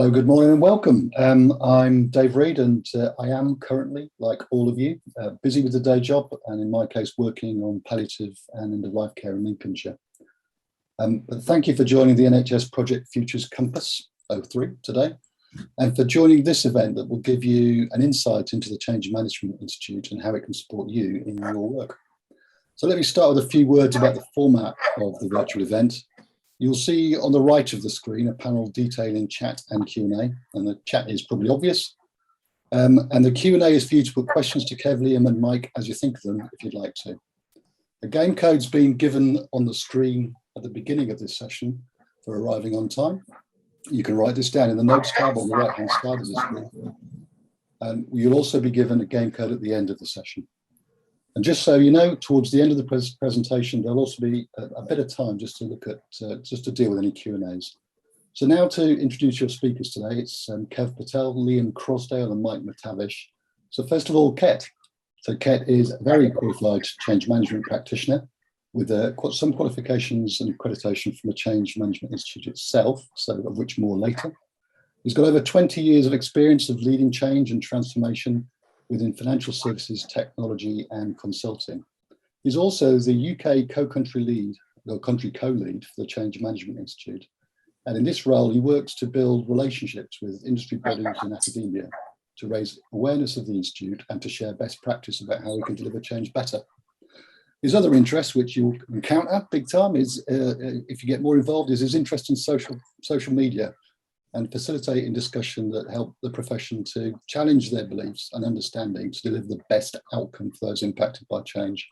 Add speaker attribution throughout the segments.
Speaker 1: Hello, good morning and welcome. I'm Dave Reed and I am currently, like all of you, busy with the day job and in my case working on palliative and end-of-life care in Lincolnshire. But thank you for joining the NHS Project Futures Compass 03 today and for joining this event that will give you an insight into the Change Management Institute and how it can support you in your work. So let me start with a few words about the format of the virtual event. You'll see on the right of the screen a panel detailing chat and Q&A, and the chat is probably obvious. And the Q&A is for you to put questions to Kev, Liam and Mike as you think of them, if you'd like to. The game code's been given on the screen at the beginning of this session for arriving on time. You can write this down in the notes tab on the right-hand side of the screen. And you'll also be given a game code at the end of the session. And just so you know, towards the end of the presentation, there'll also be a bit of time just to look at, just to deal with any Q&As. So now to introduce your speakers today, it's Kev Patel, Liam Crosdale and Mike McTavish. So first of all, Ket. So Ket is a very qualified change management practitioner with some qualifications and accreditation from the Change Management Institute itself, so of which more later. He's got over 20 years of experience of leading change and transformation within financial services, technology and consulting. He's also the UK co-country lead, or country co-lead for the Change Management Institute. And in this role, he works to build relationships with industry bodies and academia to raise awareness of the Institute and to share best practice about how we can deliver change better. His other interest, which you'll encounter big time, is, if you get more involved, is his interest in social media and facilitating discussion that help the profession to challenge their beliefs and understanding to deliver the best outcome for those impacted by change.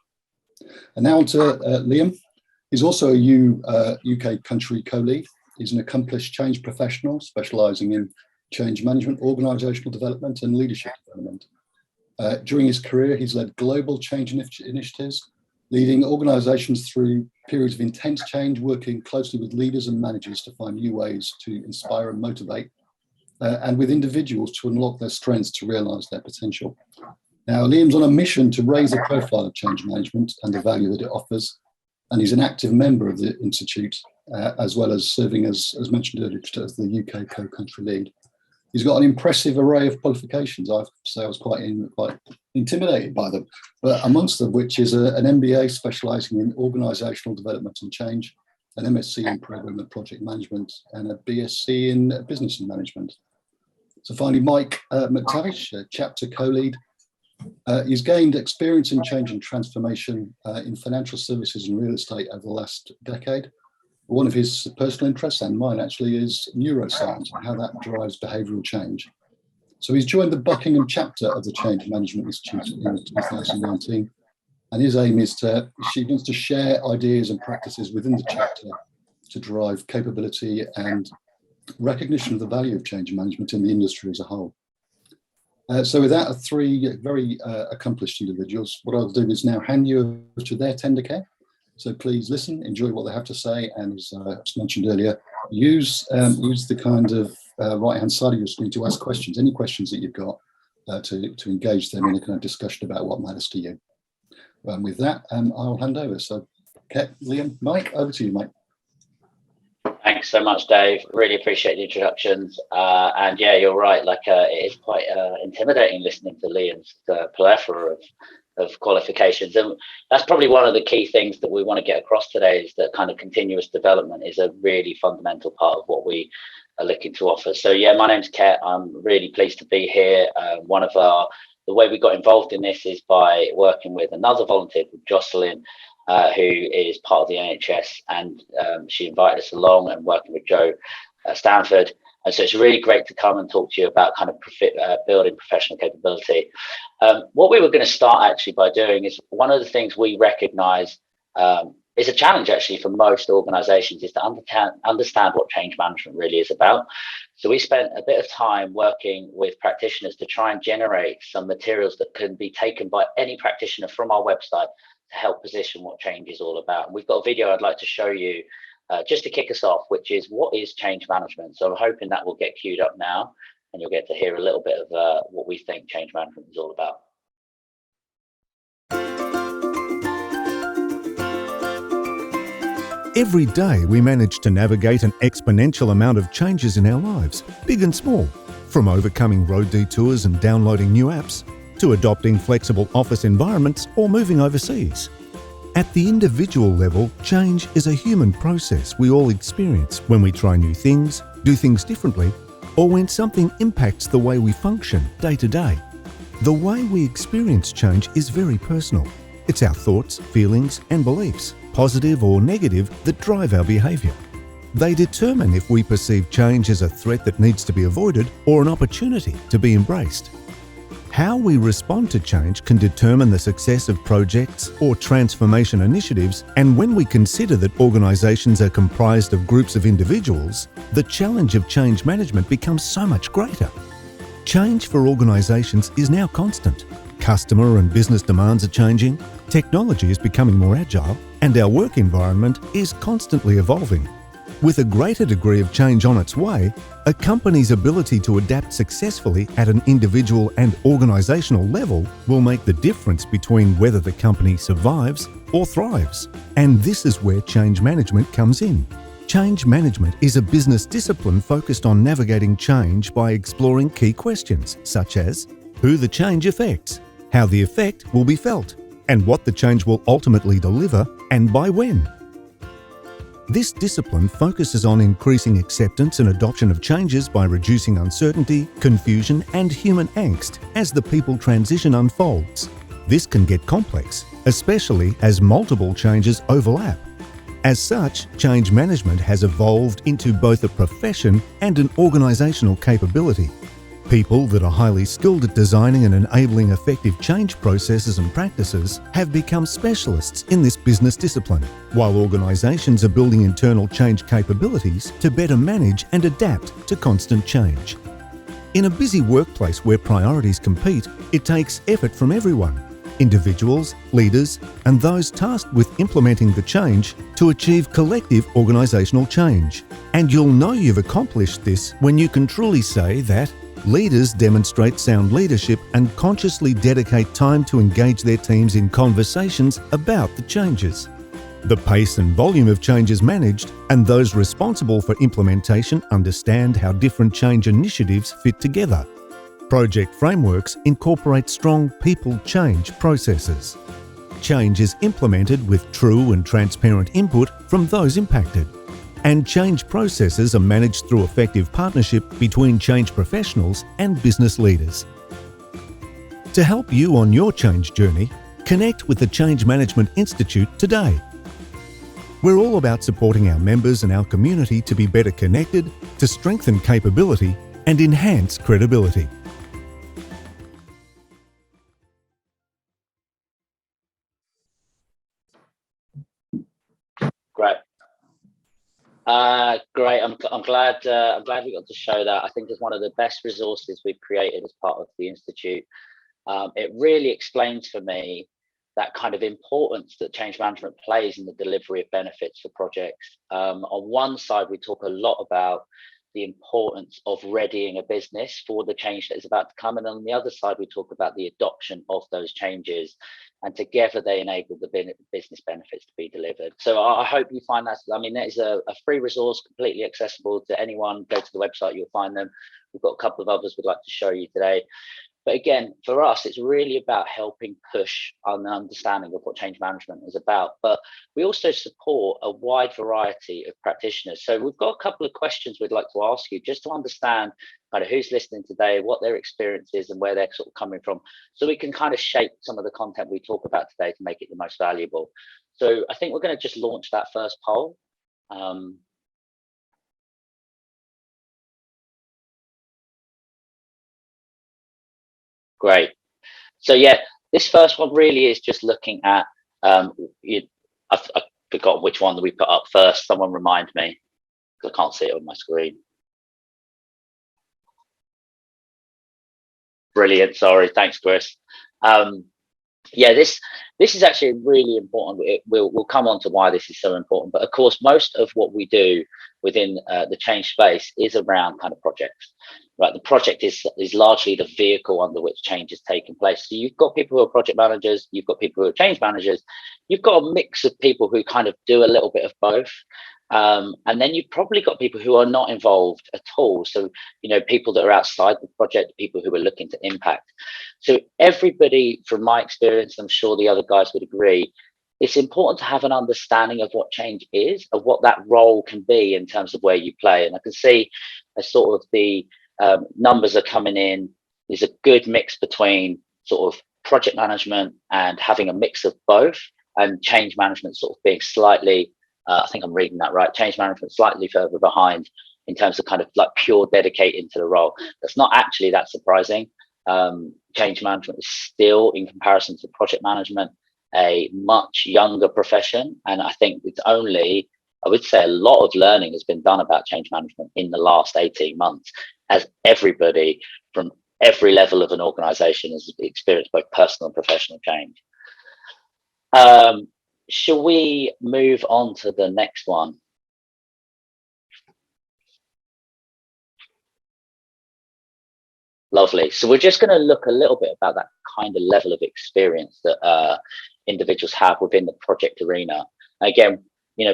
Speaker 1: And now on to Liam. He's also a UK country co-lead. He's an accomplished change professional specialising in change management, organisational development and leadership development. During his career, he's led global change initiatives, leading organisations through periods of intense change, working closely with leaders and managers to find new ways to inspire and motivate, and with individuals to unlock their strengths to realise their potential. Now, Liam's on a mission to raise the profile of change management and the value that it offers, and he's an active member of the Institute, as well as serving as mentioned earlier, as the UK co-country lead. He's got an impressive array of qualifications. I have to say I was quite intimidated by them, but amongst them, which is an MBA specialising in organisational development and change, an MSc in Programme and Project Management, and a BSc in Business and Management. So finally, Mike McTavish, chapter co-lead. He's gained experience in change and transformation in financial services and real estate over the last decade. One of his personal interests, and mine actually, is neuroscience and how that drives behavioural change. So he's joined the Buckingham chapter of the Change Management Institute in 2019, and his aim is she wants to share ideas and practices within the chapter to drive capability and recognition of the value of change management in the industry as a whole. So with that, three very accomplished individuals, what I'll do is now hand you over to their tender care. So please listen, enjoy what they have to say, and as I mentioned earlier, use the kind of right-hand side of your screen to ask questions, any questions that you've got, to engage them in a kind of discussion about what matters to you. And with that, I'll hand over. So, Ket, Liam, Mike, over to you, mate.
Speaker 2: Thanks so much, Dave. Really appreciate the introductions. And yeah, you're right. It is quite intimidating listening to Liam's plethora of qualifications, and that's probably one of the key things that we want to get across today, is that kind of continuous development is a really fundamental part of what we are looking to offer. So yeah, my name's Ket. I'm really pleased to be here. The way we got involved in this is by working with another volunteer called Jocelyn, who is part of the NHS, and she invited us along, and working with Joe at Stanford. And so it's really great to come and talk to you about kind of building professional capability. What we were going to start actually by doing is, one of the things we recognise is a challenge actually for most organisations, is to understand what change management really is about. So we spent a bit of time working with practitioners to try and generate some materials that can be taken by any practitioner from our website to help position what change is all about. And we've got a video I'd like to show you just to kick us off, which is what is change management. So I'm hoping that will get queued up now, and you'll get to hear a little bit of what we think change management is all about.
Speaker 3: Every day we manage to navigate an exponential amount of changes in our lives, big and small, from overcoming road detours and downloading new apps, to adopting flexible office environments or moving overseas. At the individual level, change is a human process we all experience when we try new things, do things differently, or when something impacts the way we function day to day. The way we experience change is very personal. It's our thoughts, feelings, and beliefs, positive or negative, that drive our behaviour. They determine if we perceive change as a threat that needs to be avoided or an opportunity to be embraced. How we respond to change can determine the success of projects or transformation initiatives, and when we consider that organisations are comprised of groups of individuals, the challenge of change management becomes so much greater. Change for organisations is now constant. Customer and business demands are changing, technology is becoming more agile, and our work environment is constantly evolving. With a greater degree of change on its way, a company's ability to adapt successfully at an individual and organisational level will make the difference between whether the company survives or thrives. And this is where change management comes in. Change management is a business discipline focused on navigating change by exploring key questions such as who the change affects, how the effect will be felt, and what the change will ultimately deliver and by when. This discipline focuses on increasing acceptance and adoption of changes by reducing uncertainty, confusion, and human angst as the people transition unfolds. This can get complex, especially as multiple changes overlap. As such, change management has evolved into both a profession and an organisational capability. People that are highly skilled at designing and enabling effective change processes and practices have become specialists in this business discipline, while organisations are building internal change capabilities to better manage and adapt to constant change. In a busy workplace where priorities compete, it takes effort from everyone: individuals, leaders, and those tasked with implementing the change to achieve collective organisational change. And you'll know you've accomplished this when you can truly say that leaders demonstrate sound leadership and consciously dedicate time to engage their teams in conversations about the changes. The pace and volume of change is managed, and those responsible for implementation understand how different change initiatives fit together. Project frameworks incorporate strong people change processes. Change is implemented with true and transparent input from those impacted. And change processes are managed through effective partnership between change professionals and business leaders. To help you on your change journey, connect with the Change Management Institute today. We're all about supporting our members and our community to be better connected, to strengthen capability, and enhance credibility.
Speaker 2: Great. Great. I'm glad we got to show that. I think it's one of the best resources we've created as part of the Institute. It really explains for me that kind of importance that change management plays in the delivery of benefits for projects. On one side, we talk a lot about the importance of readying a business for the change that is about to come. And on the other side, we talk about the adoption of those changes. And together they enable the business benefits to be delivered. So I hope you find that. I mean, that is a free resource, completely accessible to anyone. Go to the website, you'll find them. We've got a couple of others we'd like to show you today. But again, for us, it's really about helping push an understanding of what change management is about. But we also support a wide variety of practitioners. So we've got a couple of questions we'd like to ask you just to understand kind of who's listening today, what their experience is and where they're sort of coming from. So we can kind of shape some of the content we talk about today to make it the most valuable. So I think we're going to just launch that first poll. Great. So yeah, this first one really is just looking at, I've forgotten which one that we put up first. Someone remind me, because I can't see it on my screen. Brilliant. Sorry. Thanks, Chris. Yeah, this is actually really important. We'll come on to why this is so important. But of course, most of what we do within the change space is around kind of projects, right? The project is largely the vehicle under which change is taking place. So you've got people who are project managers, you've got people who are change managers, you've got a mix of people who kind of do a little bit of both. And then you've probably got people who are not involved at all. So, people that are outside the project, people who are looking to impact. So everybody, from my experience, I'm sure the other guys would agree, it's important to have an understanding of what change is, of what that role can be in terms of where you play. And I can see a sort of the numbers are coming in. There's a good mix between sort of project management and having a mix of both, and change management sort of being slightly, I think I'm reading that right, change management slightly further behind in terms of kind of like pure dedicating to the role. That's not actually that surprising. Change management is still, in comparison to project management, a much younger profession. And I think I would say a lot of learning has been done about change management in the last 18 months, as everybody from every level of an organization has experienced both personal and professional change. Shall we move on to the next one? Lovely. So we're just going to look a little bit about that kind of level of experience that individuals have within the project arena. Again,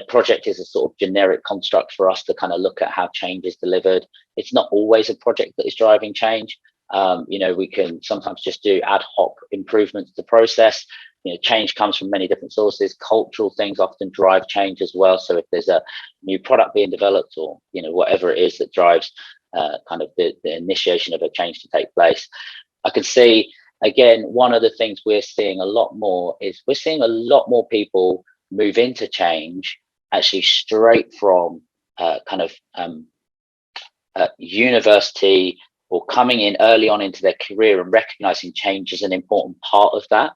Speaker 2: project is a sort of generic construct for us to kind of look at how change is delivered. It's not always a project that is driving change. We can sometimes just do ad hoc improvements to process. Change comes from many different sources. Cultural things often drive change as well. So if there's a new product being developed, or whatever it is that drives kind of the initiation of a change to take place, I can see, again, one of the things we're seeing a lot more is we're seeing a lot more people move into change actually straight from university, or coming in early on into their career and recognizing change as an important part of that.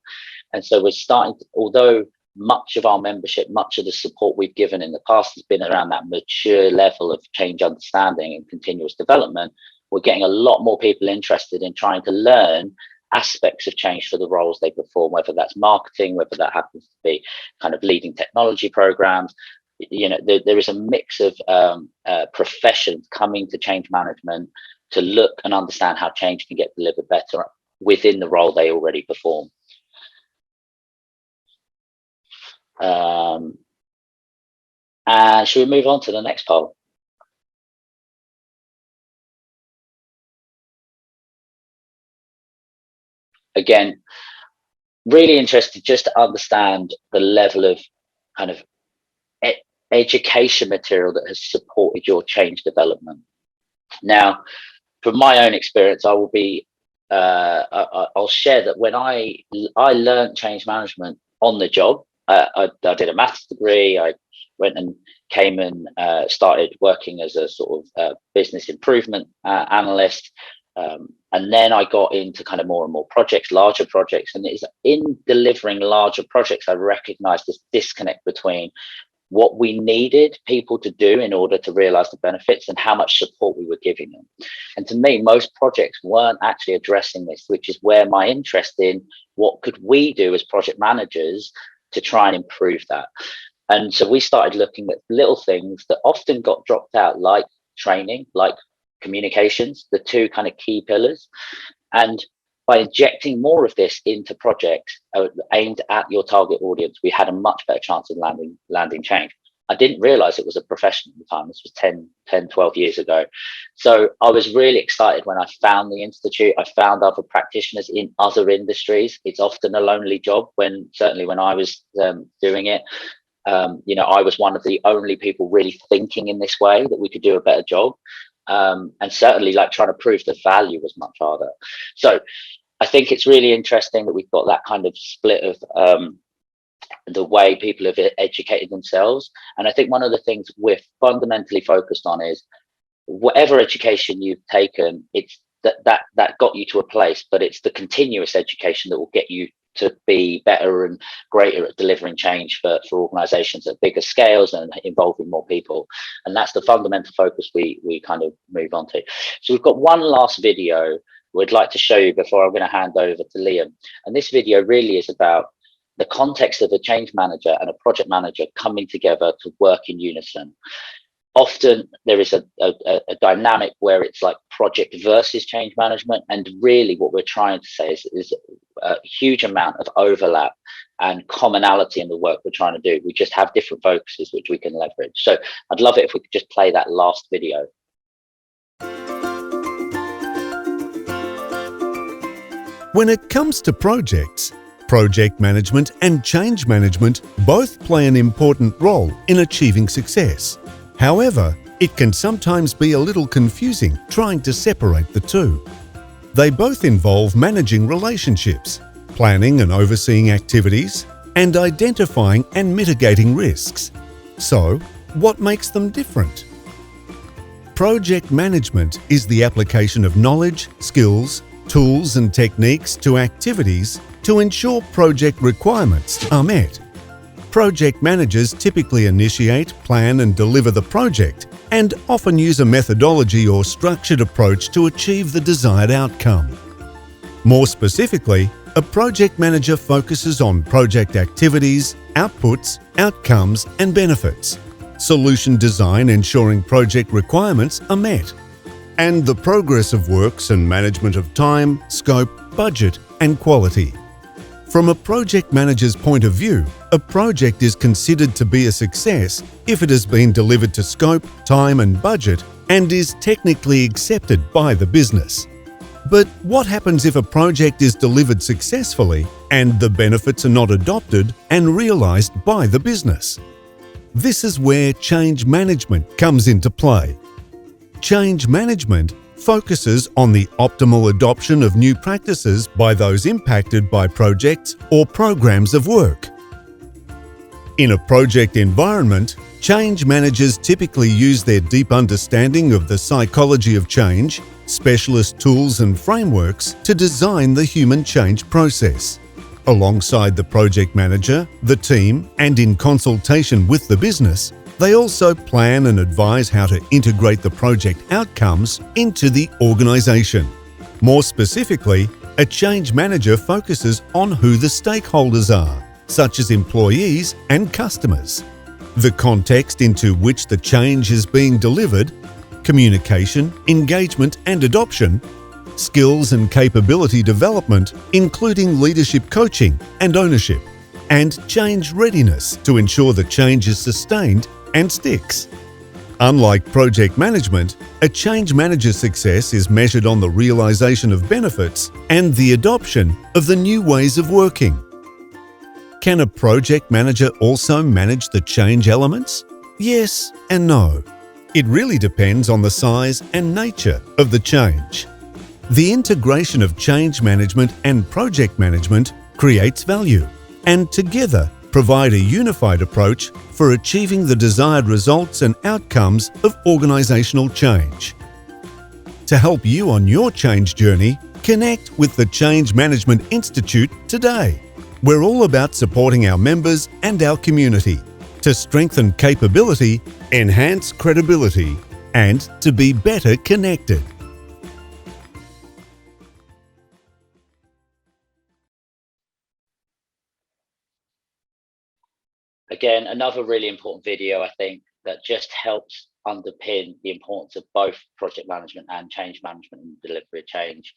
Speaker 2: And so we're starting to, although much of our membership, much of the support we've given in the past has been around that mature level of change understanding and continuous development, we're getting a lot more people interested in trying to learn aspects of change for the roles they perform, whether that's marketing, whether that happens to be kind of leading technology programs. There is a mix of professions coming to change management to look and understand how change can get delivered better within the role they already perform. And should we move on to the next poll? Again, really interested just to understand the level of kind of education material that has supported your change development. Now, from my own experience, I will be I'll share that when I learned change management on the job. I did a maths degree. I went and came and started working as a sort of business improvement analyst. And then I got into kind of more and more projects, larger projects. And it's in delivering larger projects, I recognized this disconnect between what we needed people to do in order to realize the benefits and how much support we were giving them. And to me, most projects weren't actually addressing this, which is where my interest in what could we do as project managers to try and improve that. And so we started looking at little things that often got dropped out, like training, like communications, the two kind of key pillars. And by injecting more of this into projects aimed at your target audience, we had a much better chance of landing change. I didn't realize it was a profession at the time. This was 12 years ago. So I was really excited when I found the Institute. I found other practitioners in other industries. It's often a lonely job, certainly when I was doing it. I was one of the only people really thinking in this way that we could do a better job. And certainly like trying to prove the value was much harder. So I think it's really interesting that we've got that kind of split of the way people have educated themselves. And I think one of the things we're fundamentally focused on is whatever education you've taken, it's that got you to a place, but it's the continuous education that will get you to be better and greater at delivering change for organizations at bigger scales and involving more people. And that's the fundamental focus we kind of move on to. So we've got one last video we'd like to show you before I'm going to hand over to Liam. And this video really is about the context of a change manager and a project manager coming together to work in unison. Often there is a dynamic where it's like project versus change management, and really what we're trying to say is a huge amount of overlap and commonality in the work we're trying to do. We just have different focuses which we can leverage. So I'd love it if we could just play that last video.
Speaker 3: When it comes to projects, project management and change management both play an important role in achieving success. However, it can sometimes be a little confusing trying to separate the two. They both involve managing relationships, planning and overseeing activities, and identifying and mitigating risks. So, what makes them different? Project management is the application of knowledge, skills, tools and techniques to activities to ensure project requirements are met. Project managers typically initiate, plan and deliver the project, and often use a methodology or structured approach to achieve the desired outcome. More specifically, a project manager focuses on project activities, outputs, outcomes and benefits, solution design ensuring project requirements are met, and the progress of works and management of time, scope, budget and quality. From a project manager's point of view, a project is considered to be a success if it has been delivered to scope, time and budget and is technically accepted by the business. But what happens if a project is delivered successfully and the benefits are not adopted and realized by the business? This is where change management comes into play. Change management focuses on the optimal adoption of new practices by those impacted by projects or programs of work. In a project environment, change managers typically use their deep understanding of the psychology of change, specialist tools and frameworks to design the human change process. Alongside the project manager, the team, and in consultation with the business, they also plan and advise how to integrate the project outcomes into the organization. More specifically, a change manager focuses on who the stakeholders are, such as employees and customers, the context into which the change is being delivered, communication, engagement and adoption, skills and capability development, including leadership coaching and ownership, and change readiness to ensure the change is sustained and sticks. Unlike project management, a change manager's success is measured on the realization of benefits and the adoption of the new ways of working. Can a project manager also manage the change elements? Yes and no. It really depends on the size and nature of the change. The integration of change management and project management creates value, and together provide a unified approach for achieving the desired results and outcomes of organizational change. To help you on your change journey, connect with the Change Management Institute today. We're all about supporting our members and our community to strengthen capability, enhance credibility, and to be better connected.
Speaker 2: Again, another really important video, I think, that just helps underpin the importance of both project management and change management and delivery of change.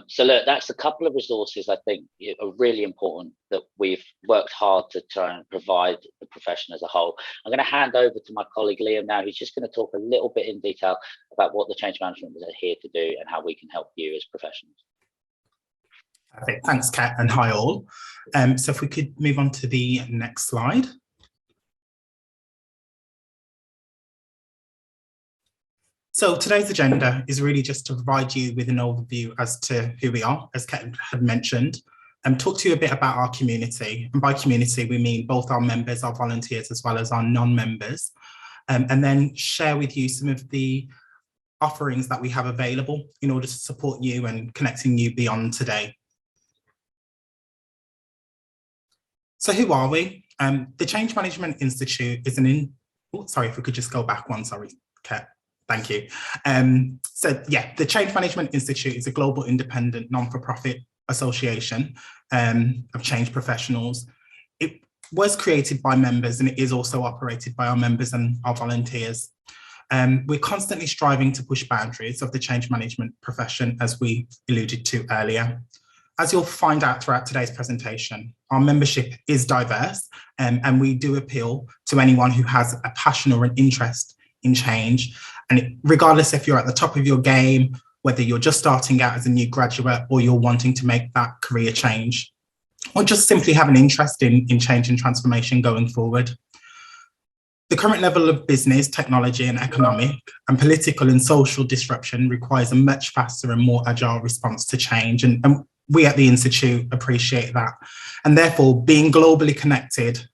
Speaker 2: So look, that's a couple of resources I think are really important that we've worked hard to try and provide the profession as a whole. I'm going to hand over to my colleague Liam now, who's just going to talk a little bit in detail about what the change management is here to do and how we can help you as professionals.
Speaker 4: Perfect. Thanks, Kat, and hi all. So if we could move on to the next slide. So today's agenda is really just to provide you with an overview as to who we are, as Kat had mentioned, and talk to you a bit about our community. And by community, we mean both our members, our volunteers, as well as our non-members, and then share with you some of the offerings that we have available in order to support you and connecting you beyond today. So who are we? The Change Management Institute is sorry, if we could just go back one, sorry, Kat. Thank you. So yeah, the Change Management Institute is a global independent non-for-profit association of change professionals. It was created by members and it is also operated by our members and our volunteers. We're constantly striving to push boundaries of the change management profession, as we alluded to earlier. As you'll find out throughout today's presentation, our membership is diverse, and we do appeal to anyone who has a passion or an interest in change. And regardless if you're at the top of your game, whether you're just starting out as a new graduate or you're wanting to make that career change, or just simply have an interest in change and transformation going forward. The current level of business, technology and economic and political and social disruption requires a much faster and more agile response to change. And we at the Institute appreciate that. And therefore, being globally connected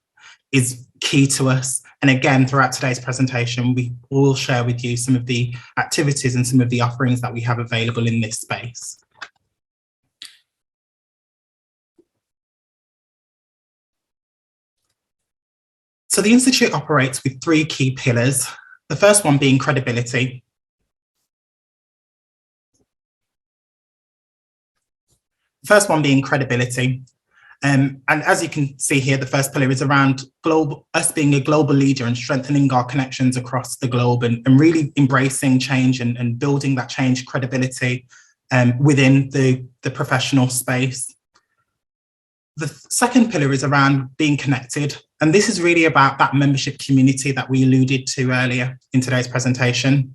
Speaker 4: is key to us. And again, throughout today's presentation, we will share with you some of the activities and some of the offerings that we have available in this space. So the Institute operates with three key pillars. The first one being credibility. And as you can see here, the first pillar is around us being a global leader and strengthening our connections across the globe and really embracing change and building that change credibility within the professional space. The second pillar is around being connected. And this is really about that membership community that we alluded to earlier in today's presentation.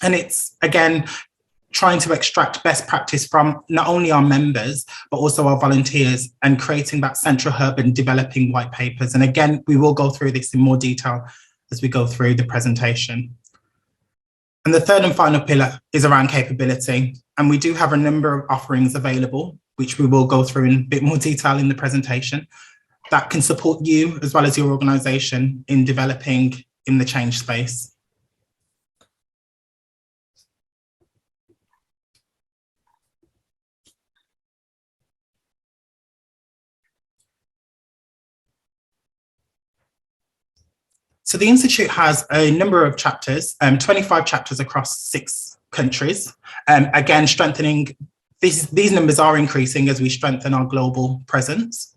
Speaker 4: And it's, again, trying to extract best practice from not only our members, but also our volunteers and creating that central hub and developing white papers. And again, we will go through this in more detail as we go through the presentation. And the third and final pillar is around capability. And we do have a number of offerings available, which we will go through in a bit more detail in the presentation, that can support you as well as your organisation in developing in the change space. So the Institute has a number of chapters, 25 chapters across 6 countries. Again, strengthening, these numbers are increasing as we strengthen our global presence.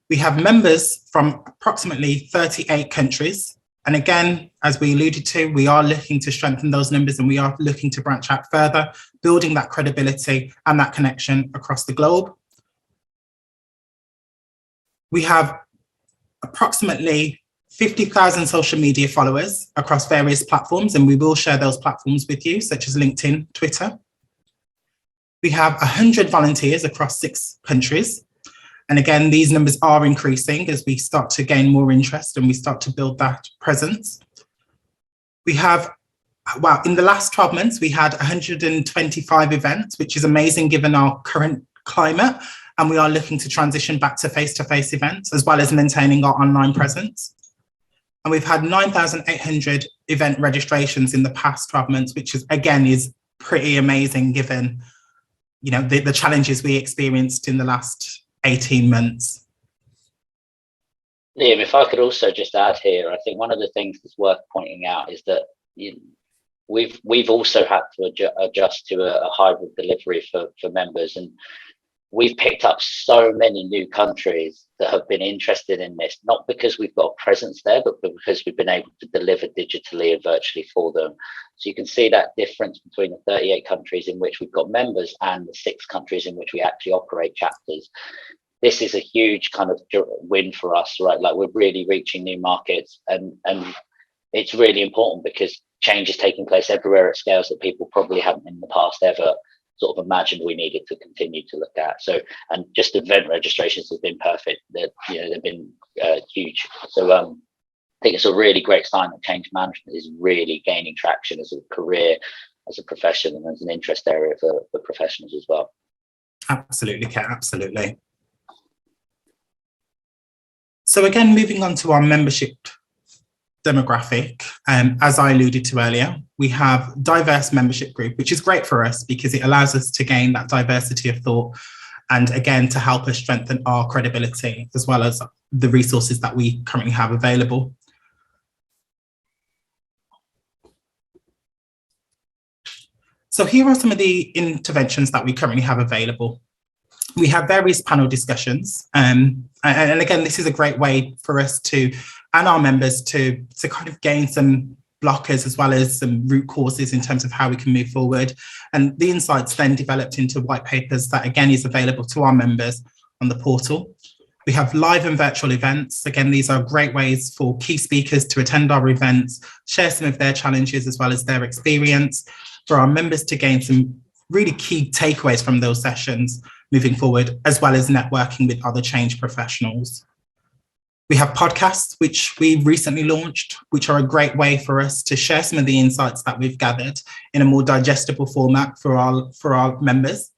Speaker 4: We have members from approximately 38 countries. And again, as we alluded to, we are looking to strengthen those numbers and we are looking to branch out further, building that credibility and that connection across the globe. We have approximately 50,000 social media followers across various platforms, and we will share those platforms with you, such as LinkedIn, Twitter. We have 100 volunteers across 6 countries. And again, these numbers are increasing as we start to gain more interest and we start to build that presence. We have, well, in the last 12 months, we had 125 events, which is amazing given our current climate. And we are looking to transition back to face-to-face events as well as maintaining our online presence. And we've had 9,800 event registrations in the past 12 months, which is, again, is pretty amazing given, you know, the challenges we experienced in the last 18 months.
Speaker 2: Liam, if I could also just add here, I think one of the things that's worth pointing out is that we've also had to adjust to a hybrid delivery for members, and we've picked up so many new countries that have been interested in this, not because we've got a presence there, but because we've been able to deliver digitally and virtually for them. So you can see that difference between the 38 countries in which we've got members and the 6 countries in which we actually operate chapters. This is a huge kind of win for us, right? Like, we're really reaching new markets, and it's really important because change is taking place everywhere at scales that people probably haven't in the past ever sort of imagined we needed to continue to look at. So, and just event registrations have been perfect. They've been huge. So I think it's a really great sign that change management is really gaining traction as a career, as a profession, and as an interest area for professionals as well.
Speaker 4: Absolutely, Kat, absolutely. So again, moving on to our membership demographic, as I alluded to earlier, we have diverse membership group, which is great for us because it allows us to gain that diversity of thought and again to help us strengthen our credibility as well as the resources that we currently have available. So here are some of the interventions that we currently have available. We have various panel discussions. And again, this is a great way for us to, and our members to kind of gain some blockers as well as some root causes in terms of how we can move forward. And the insights then developed into white papers that again is available to our members on the portal. We have live and virtual events. Again, these are great ways for key speakers to attend our events, share some of their challenges as well as their experience, for our members to gain some really key takeaways from those sessions moving forward, as well as networking with other change professionals. We have podcasts, which we recently launched, which are a great way for us to share some of the insights that we've gathered in a more digestible format for our members.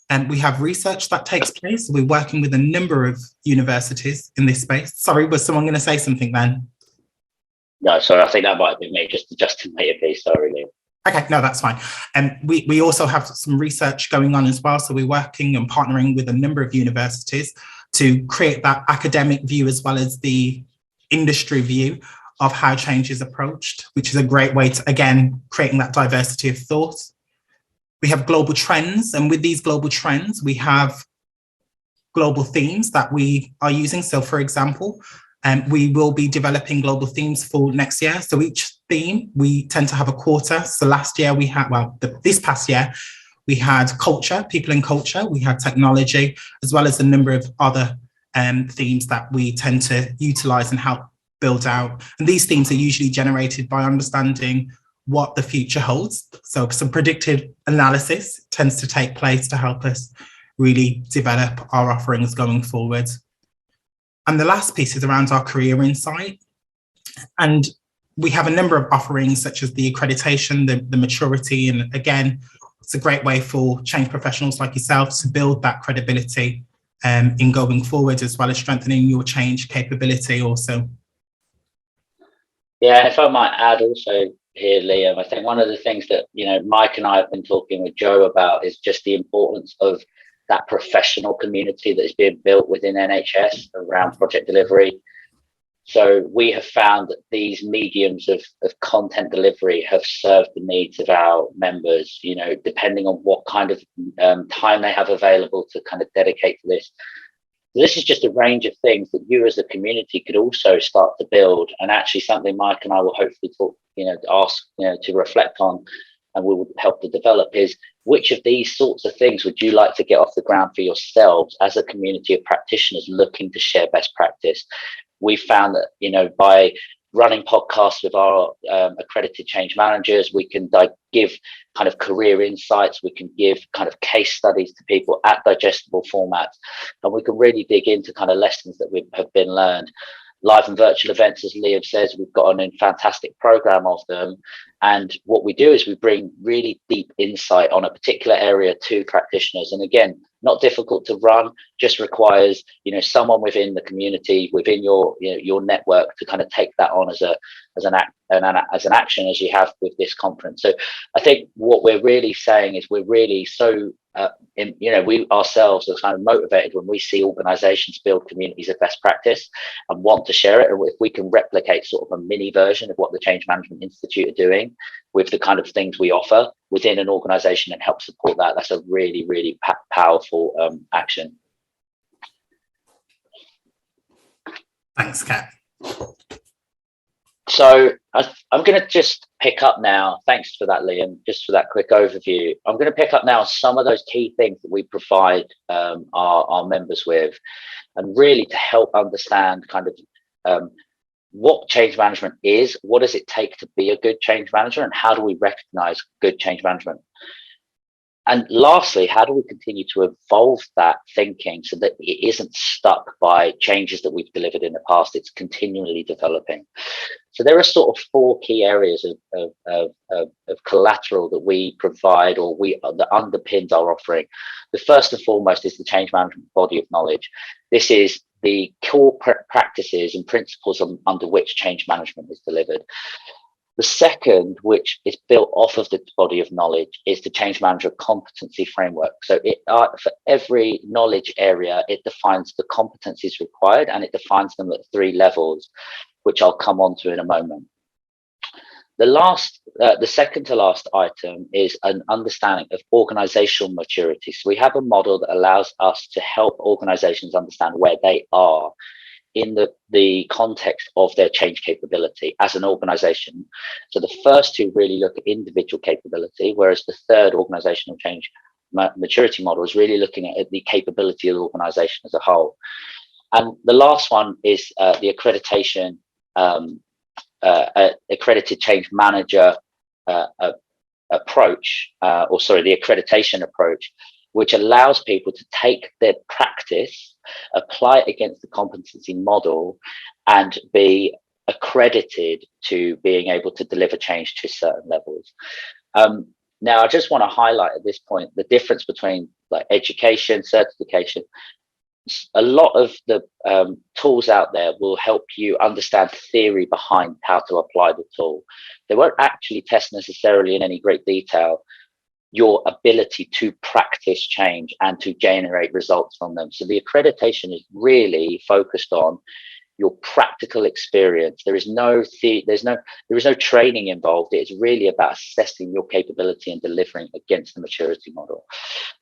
Speaker 4: And we have research that takes place. We're working with a number of universities in this space. Sorry, was someone going to say something then?
Speaker 2: No, sorry, I think that might have been me, just to make a piece, sorry, Liam.
Speaker 4: Okay, no, that's fine. And we also have some research going on as well. So we're working and partnering with a number of universities to create that academic view as well as the industry view of how change is approached, which is a great way to, again, creating that diversity of thought. We have global trends, and with these global trends, we have global themes that we are using. So for example, we will be developing global themes for next year. So each theme, we tend to have a quarter. So last year we had, this past year, we had culture, people and culture, we had technology, as well as a number of other themes that we tend to utilize and help build out. And these themes are usually generated by understanding what the future holds. So some predictive analysis tends to take place to help us really develop our offerings going forward. And the last piece is around our career insight. And we have a number of offerings such as the accreditation, the maturity, and again, it's a great way for change professionals like yourself to build that credibility in going forward, as well as strengthening your change capability also.
Speaker 2: Yeah, if I might add also here, Liam, I think one of the things that, Mike and I have been talking with Joe about is just the importance of that professional community that is being built within NHS around project delivery. So we have found that these mediums of content delivery have served the needs of our members, depending on what kind of time they have available to kind of dedicate to this. This is just a range of things that you as a community could also start to build, and actually something Mike and I will hopefully talk, ask, to reflect on, and we will help to develop is, which of these sorts of things would you like to get off the ground for yourselves as a community of practitioners looking to share best practice? We found that, by running podcasts with our accredited change managers, we can give kind of career insights, we can give kind of case studies to people at digestible formats, and we can really dig into kind of lessons that have been learned. Live and virtual events, as Liam says, we've got a fantastic program of them. And what we do is we bring really deep insight on a particular area to practitioners. And again, not difficult to run, just requires, someone within the community, within your network to kind of take that on as an action, as you have with this conference. So I think what we're really saying is we're really so we ourselves are kind of motivated when we see organizations build communities of best practice and want to share it. And if we can replicate sort of a mini version of what the Change Management Institute are doing with the kind of things we offer within an organization and help support that, that's a really, really powerful action.
Speaker 4: Thanks, Kat.
Speaker 2: So I'm going to just pick up now. Thanks for that, Liam, just for that quick overview. I'm going to pick up now some of those key things that we provide our members with, and really to help understand kind of what change management is, what does it take to be a good change manager, and how do we recognize good change management? And lastly, how do we continue to evolve that thinking so that it isn't stuck by changes that we've delivered in the past? It's continually developing. So there are sort of four key areas of collateral that we provide, or that underpins our offering. The first and foremost is the change management body of knowledge. This is the core practices and principles under which change management is delivered. The second, which is built off of the body of knowledge, is the change manager competency framework. So for every knowledge area, it defines the competencies required, and it defines them at 3 levels, which I'll come on to in a moment. The second to last item is an understanding of organizational maturity. So we have a model that allows us to help organizations understand where they are in the context of their change capability as an organization. So the first two really look at individual capability, whereas the third, organizational change maturity model, is really looking at the capability of the organization as a whole. And the last one is the accreditation, accredited change manager approach, the accreditation approach, which allows people to take their practice, apply it against the competency model, and be accredited to being able to deliver change to certain levels. Now, I just want to highlight at this point the difference between like education, certification. A lot of the tools out there will help you understand theory behind how to apply the tool. They won't actually test necessarily in any great detail your ability to practice change and to generate results from them. So the accreditation is really focused on your practical experience. There is no training involved. It's really about assessing your capability and delivering against the maturity model.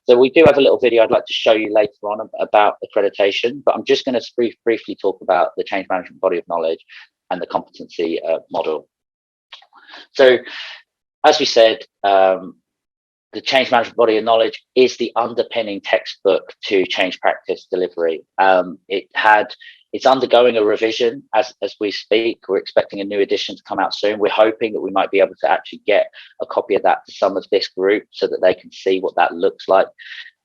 Speaker 2: So we do have a little video I'd like to show you later on about accreditation, but I'm just going to briefly talk about the change management body of knowledge and the competency model. So as we said, the change management body of knowledge is the underpinning textbook to change practice delivery. It's undergoing a revision as we speak. We're expecting a new edition to come out soon. We're hoping that we might be able to actually get a copy of that to some of this group so that they can see what that looks like.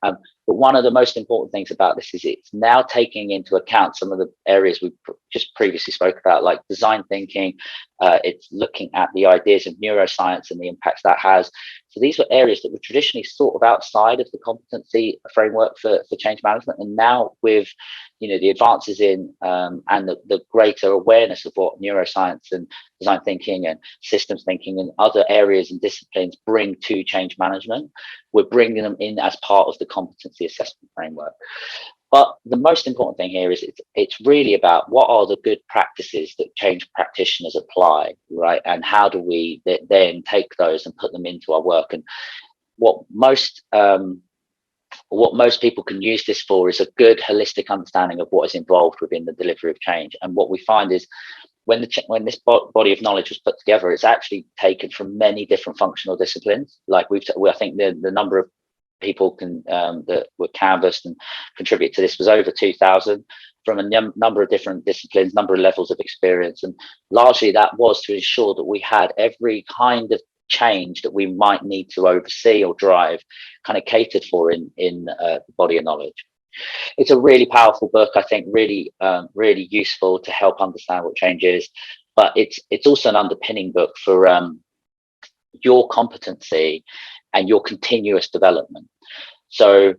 Speaker 2: But one of the most important things about this is it's now taking into account some of the areas we just previously spoke about, like design thinking. It's looking at the ideas of neuroscience and the impacts that has. So these were areas that were traditionally sort of outside of the competency framework for change management. And now with, the advances in and the greater awareness of what neuroscience and design thinking and systems thinking and other areas and disciplines bring to change management, we're bringing them in as part of the competency assessment framework. But the most important thing here is it's really about what are the good practices that change practitioners apply, right? And how do we then take those and put them into our work? And what most people can use this for is a good holistic understanding of what is involved within the delivery of change. And what we find is when this body of knowledge was put together, it's actually taken from many different functional disciplines. Like I think the number of people that were canvassed and contribute to this was over 2,000 from a number of different disciplines, number of levels of experience. And largely that was to ensure that we had every kind of change that we might need to oversee or drive kind of catered for in the body of knowledge. It's a really powerful book, I think, really useful to help understand what change is, but it's also an underpinning book for your competency and your continuous development. So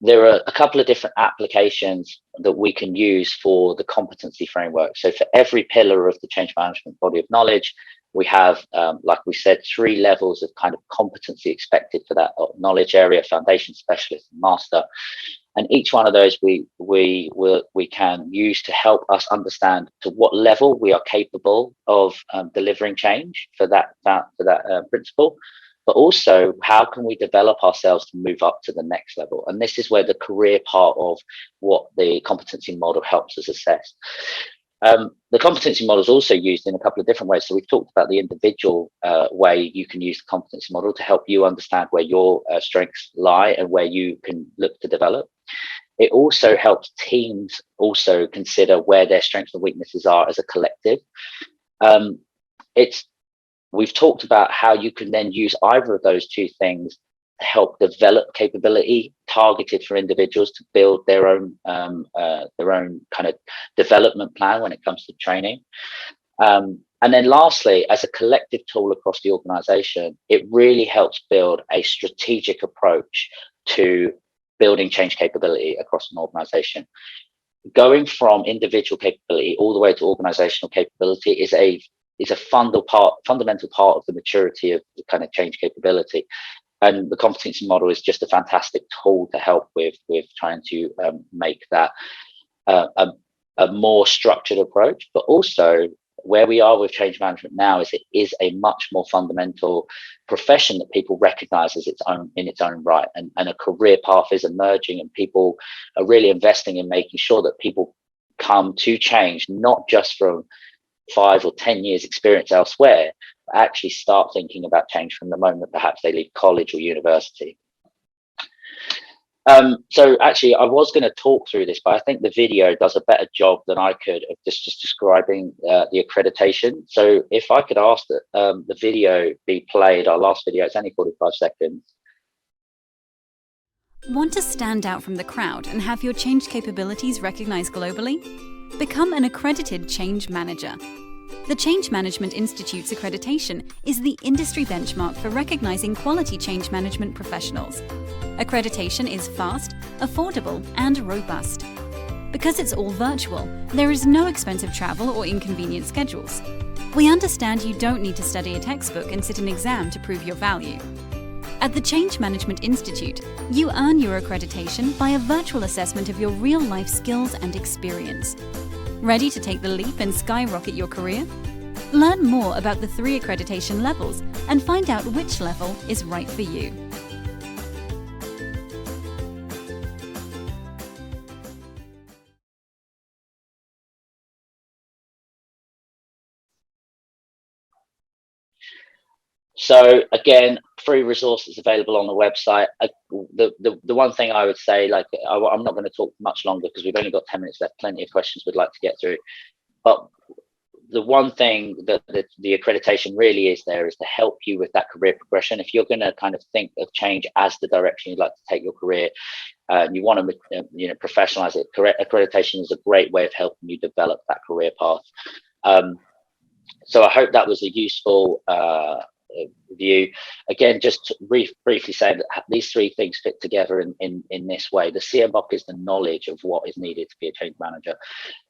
Speaker 2: there are a couple of different applications that we can use for the competency framework. So for every pillar of the change management body of knowledge, we have, like we said, 3 levels of kind of competency expected for that knowledge area: foundation, specialist, and master. And each one of those we can use to help us understand to what level we are capable of delivering change for that principle. But also, how can we develop ourselves to move up to the next level? And this is where the career part of what the competency model helps us assess. The competency model is also used in a couple of different ways. So we've talked about the individual way you can use the competency model to help you understand where your strengths lie and where you can look to develop. It also helps teams also consider where their strengths and weaknesses are as a collective. We've talked about how you can then use either of those two things to help develop capability targeted for individuals to build their own kind of development plan when it comes to training. And then lastly, as a collective tool across the organization, it really helps build a strategic approach to building change capability across an organization. Going from individual capability all the way to organizational capability is a fundamental part of the maturity of the kind of change capability. And the competency model is just a fantastic tool to help with trying to make that a more structured approach, but also where we are with change management now is it is a much more fundamental profession that people recognize as its own in its own right, and a career path is emerging, and people are really investing in making sure that people come to change not just from 5 or 10 years experience elsewhere, but actually start thinking about change from the moment perhaps they leave college or university. So actually, I was going to talk through this, but I think the video does a better job than I could of just describing the accreditation. So if I could ask that the video be played, our last video, it's only 45 seconds.
Speaker 5: Want to stand out from the crowd and have your change capabilities recognized globally? Become an accredited change manager. The Change Management Institute's accreditation is the industry benchmark for recognizing quality change management professionals. Accreditation is fast, affordable, and robust. Because it's all virtual, there is no expensive travel or inconvenient schedules. We understand you don't need to study a textbook and sit an exam to prove your value. At the Change Management Institute, you earn your accreditation by a virtual assessment of your real-life skills and experience. Ready to take the leap and skyrocket your career? Learn more about the 3 accreditation levels and find out which level is right for you.
Speaker 2: So again, free resources available on the website. The one thing I would say, like, I'm not going to talk much longer because we've only got 10 minutes left, plenty of questions we'd like to get through. But the one thing that the accreditation really is there is to help you with that career progression. If you're going to kind of think of change as the direction you'd like to take your career, and you want to professionalize it, accreditation is a great way of helping you develop that career path. So I hope that was a useful view. Again, just to briefly say that these 3 things fit together in this way. The CMBOK is the knowledge of what is needed to be a change manager.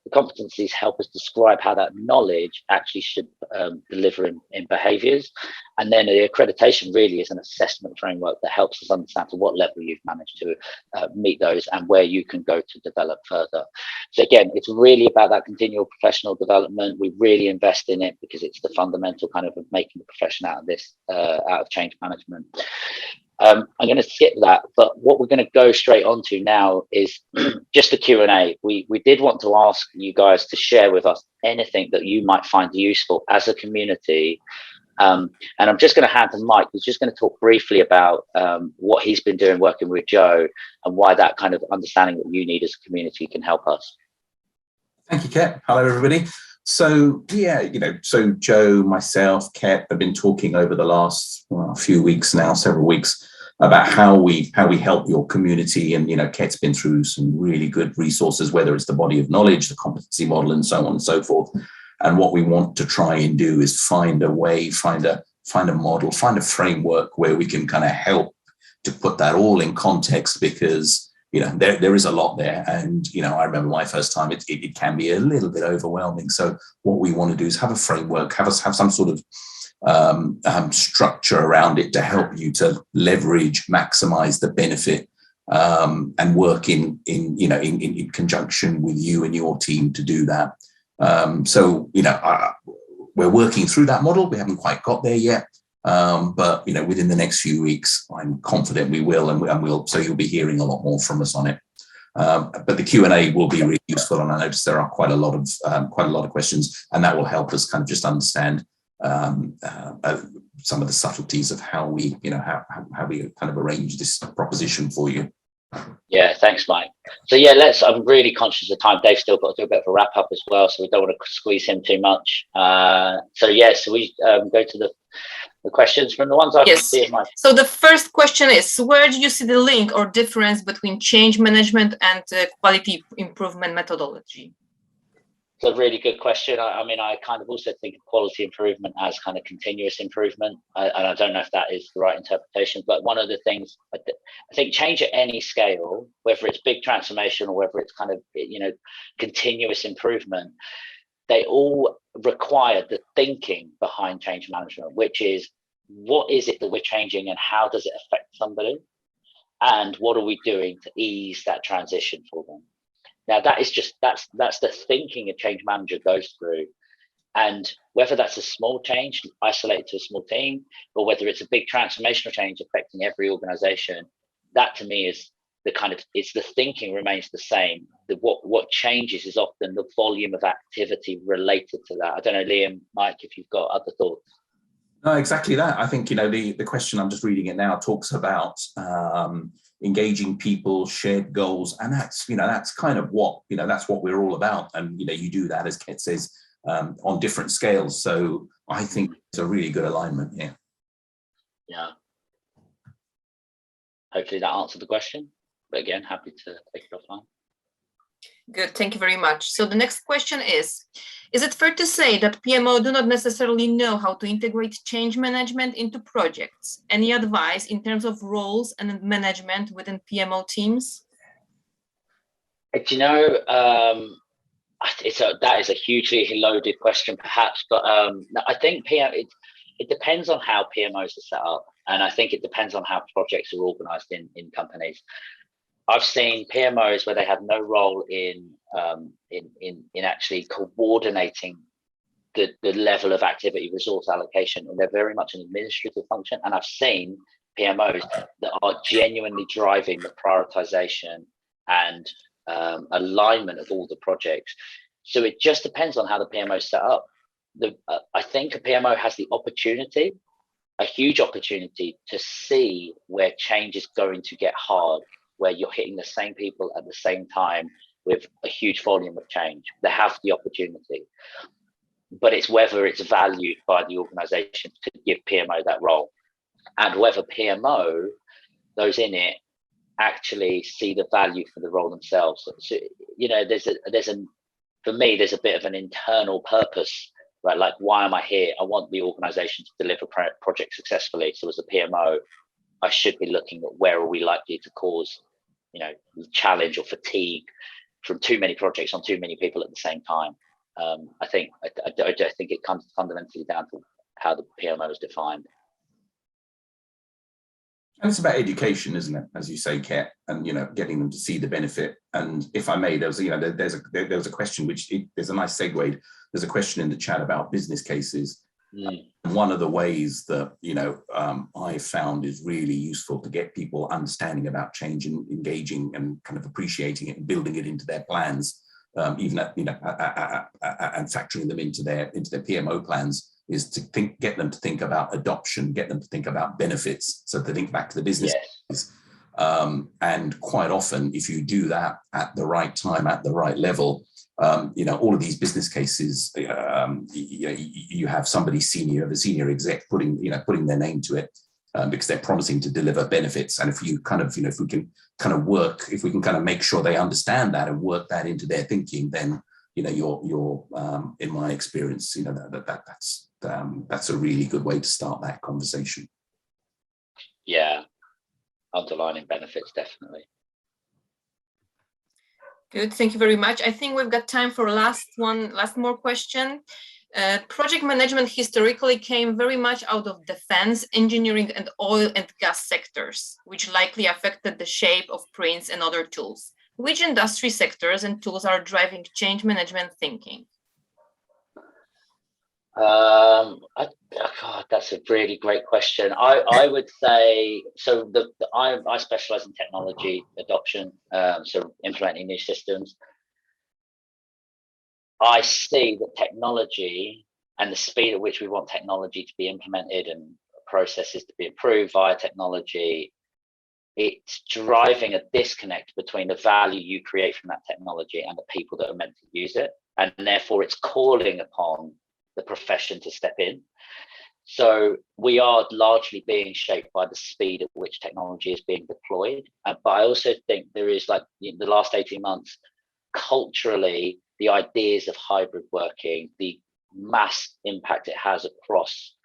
Speaker 2: The competencies help us describe how that knowledge actually should deliver in behaviors. And then the accreditation really is an assessment framework that helps us understand to what level you've managed to meet those and where you can go to develop further. So again, it's really about that continual professional development. We really invest in it because it's the fundamental kind of making the profession out of this, out of change management. I'm going to skip that, but what we're going to go straight on to now is just the Q&A. We did want to ask you guys to share with us anything that you might find useful as a community. And I'm just going to hand to Mike, who's just going to talk briefly about what he's been doing working with Joe and why that kind of understanding that you need as a community can help us.
Speaker 6: Thank you, Ket. Hello, everybody. So yeah, so Joe, myself, Ket have been talking over the last few weeks now, several weeks, about how we help your community. And Ket's been through some really good resources, whether it's the body of knowledge, the competency model, and so on and so forth. And what we want to try and do is find a way, find a model, find a framework where we can kind of help to put that all in context, because there is a lot there. And, I remember my first time, it can be a little bit overwhelming. So what we want to do is have a framework, have some sort of structure around it to help you to leverage, maximize the benefit, and work in conjunction with you and your team to do that. We're working through that model. We haven't quite got there yet. But within the next few weeks, I'm confident we will, and we'll. So you'll be hearing a lot more from us on it. But the Q&A will be really useful, and I notice there are quite a lot of questions, and that will help us kind of just understand some of the subtleties of how we kind of arrange this proposition for you.
Speaker 2: Yeah, thanks, Mike. So yeah, I'm really conscious of time. Dave's still got to do a bit of a wrap up as well, so we don't want to squeeze him too much. So we go to the questions from the ones I can see in my.
Speaker 7: So the first question is, where do you see the link or difference between change management and quality improvement methodology?
Speaker 2: It's a really good question. I kind of also think of quality improvement as kind of continuous improvement, and I don't know if that is the right interpretation. But one of the things I think change at any scale, whether it's big transformation or whether it's kind of continuous improvement, they all require the thinking behind change management, which is what is it that we're changing and how does it affect somebody, and what are we doing to ease that transition for them. Now that is that's the thinking a change manager goes through, And whether that's a small change isolated to a small team, or whether it's a big transformational change affecting every organization, that to me is the kind of, it's the thinking remains the same. What changes is often the volume of activity related to that. I don't know, Liam, Mike, if you've got other thoughts.
Speaker 6: No, exactly that. I think, the question, I'm just reading it now, talks about engaging people, shared goals. And that's kind of what, that's what we're all about. And, you do that, as Ket says, on different scales. So I think it's a really good alignment here.
Speaker 2: Yeah. Hopefully that answered the question. But again, happy to take it offline.
Speaker 7: Good, thank you very much. So the next question is it fair to say that PMO do not necessarily know how to integrate change management into projects? Any advice in terms of roles and management within PMO teams?
Speaker 2: That is a hugely loaded question, perhaps, but I think it depends on how PMOs are set up, and I think it depends on how projects are organised in companies. I've seen PMOs where they have no role in actually coordinating the level of activity resource allocation, and they're very much an administrative function. And I've seen PMOs that are genuinely driving the prioritization and alignment of all the projects. So it just depends on how the PMO is set up. I think a PMO has the opportunity, a huge opportunity, to see where change is going to get hard, where you're hitting the same people at the same time with a huge volume of change. They have the opportunity, but it's whether it's valued by the organization to give PMO that role, and whether PMO, those in it, actually see the value for the role themselves. So, for me, there's a bit of an internal purpose, right? Like, why am I here? I want the organization to deliver projects successfully. So as a PMO, I should be looking at where are we likely to cause, challenge or fatigue from too many projects on too many people at the same time. I think it comes fundamentally down to how the PMO is defined.
Speaker 6: And it's about education, isn't it? As you say, Ket, and getting them to see the benefit. And if I may, there's a question there's a nice segue. There's a question in the chat about business cases. One of the ways that I found is really useful to get people understanding about change and engaging and kind of appreciating it and building it into their plans, even and factoring them into their PMO plans, is to get them to think about adoption, get them to think about benefits. So to think back to the business. Yes. And quite often, if you do that at the right time, at the right level, all of these business cases, you have somebody senior, the senior exec putting their name to it, because they're promising to deliver benefits. And if you if we can kind of make sure they understand that and work that into their thinking, then you're in my experience, that's a really good way to start that conversation.
Speaker 2: Yeah, underlining benefits, definitely.
Speaker 7: Good, thank you very much. I think we've got time for last more question. Project management historically came very much out of defense, engineering, and oil and gas sectors, which likely affected the shape of prints and other tools. Which industry sectors and tools are driving change management thinking?
Speaker 2: That's a really great question. I would say, so I specialize in technology adoption, so implementing new systems. I see that technology and the speed at which we want technology to be implemented and processes to be improved via technology, it's driving a disconnect between the value you create from that technology and the people that are meant to use it. And therefore it's calling upon the profession to step in. So we are largely being shaped by the speed at which technology is being deployed. But I also think there is, like, in the last 18 months, culturally, the ideas of hybrid working, the mass impact it has across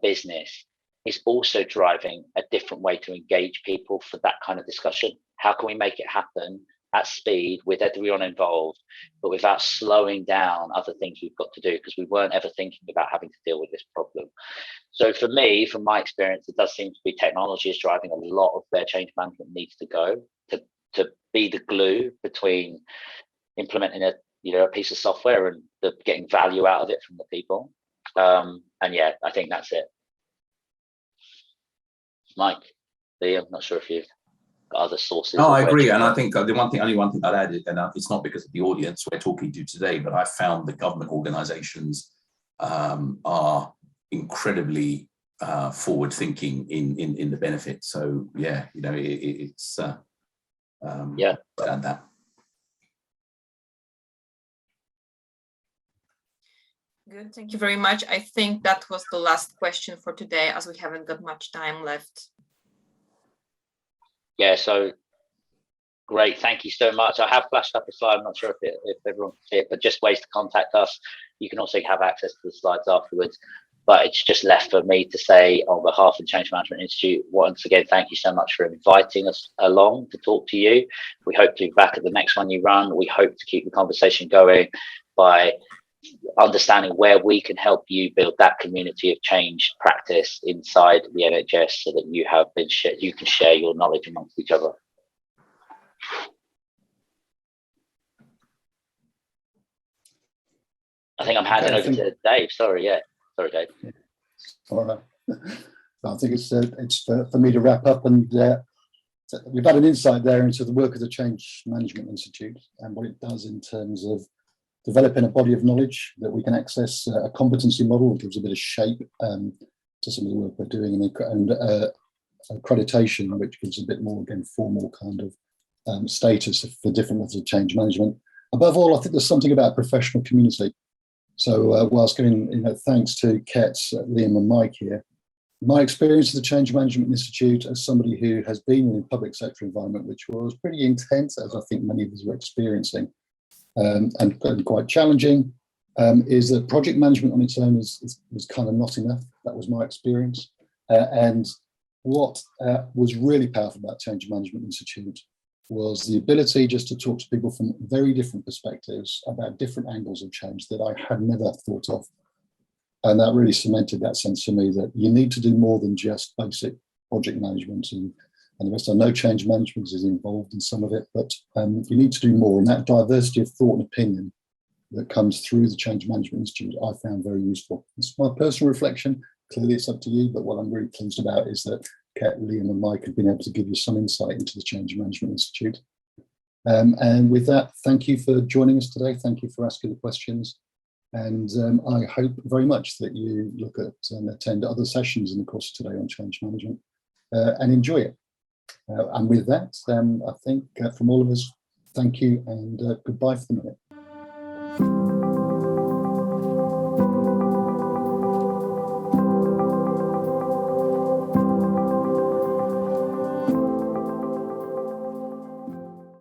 Speaker 2: business, is also driving a different way to engage people for that kind of discussion. How can we make it happen at speed with everyone involved, but without slowing down other things we've got to do, because we weren't ever thinking about having to deal with this problem. So for me, from my experience, it does seem to be technology is driving a lot of where change management needs to go, to be the glue between implementing a piece of software and getting value out of it from the people. And yeah, I think that's it. Mike, Lee, I'm not sure if you've got other sources.
Speaker 6: No, I agree. And I think the only one thing I'd add, and it's not because of the audience we're talking to today, but I found the government organizations are incredibly forward thinking in the benefit. So yeah, you know, it's
Speaker 2: yeah,
Speaker 6: and that.
Speaker 7: Good, thank you very much. I think that was the last question for today, as we haven't got much time left.
Speaker 2: Yeah, so great, thank you so much. I have flashed up a slide. I'm not sure if everyone can see it, but just ways to contact us. You can also have access to the slides afterwards. But it's just left for me to say, on behalf of the Change Management Institute, once again, thank you so much for inviting us along to talk to you. We hope to be back at the next one you run. We hope to keep the conversation going by understanding where we can help you build that community of change practice inside the NHS, so that you can share your knowledge amongst each other. I think I'm handing over to Dave. Sorry, Dave.
Speaker 1: All right. I think it's for me to wrap up, and we've had an insight there into the work of the Change Management Institute and what it does in terms of developing a body of knowledge that we can access, a competency model that gives a bit of shape to some of the work we're doing, and accreditation, which gives a bit more, again, formal kind of status for different methods of change management. Above all, I think there's something about professional community. So whilst giving thanks to Ket, Liam and Mike here, my experience of the Change Management Institute as somebody who has been in a public sector environment, which was pretty intense, as I think many of us were experiencing, and quite challenging, is that project management on its own is kind of not enough. That was my experience. And what was really powerful about Change Management Institute was the ability just to talk to people from very different perspectives about different angles of change that I had never thought of. And that really cemented that sense for me that you need to do more than just basic project management and the rest. I know change management is involved in some of it, but you need to do more. And that diversity of thought and opinion that comes through the Change Management Institute, I found very useful. It's my personal reflection. Clearly, it's up to you, but what I'm really pleased about is that Ket, Liam and Mike have been able to give you some insight into the Change Management Institute. And with that, thank you for joining us today. Thank you for asking the questions. And I hope very much that you look at and attend other sessions in the course of today on change management and enjoy it. And with that, I think from all of us, thank you and goodbye for the minute.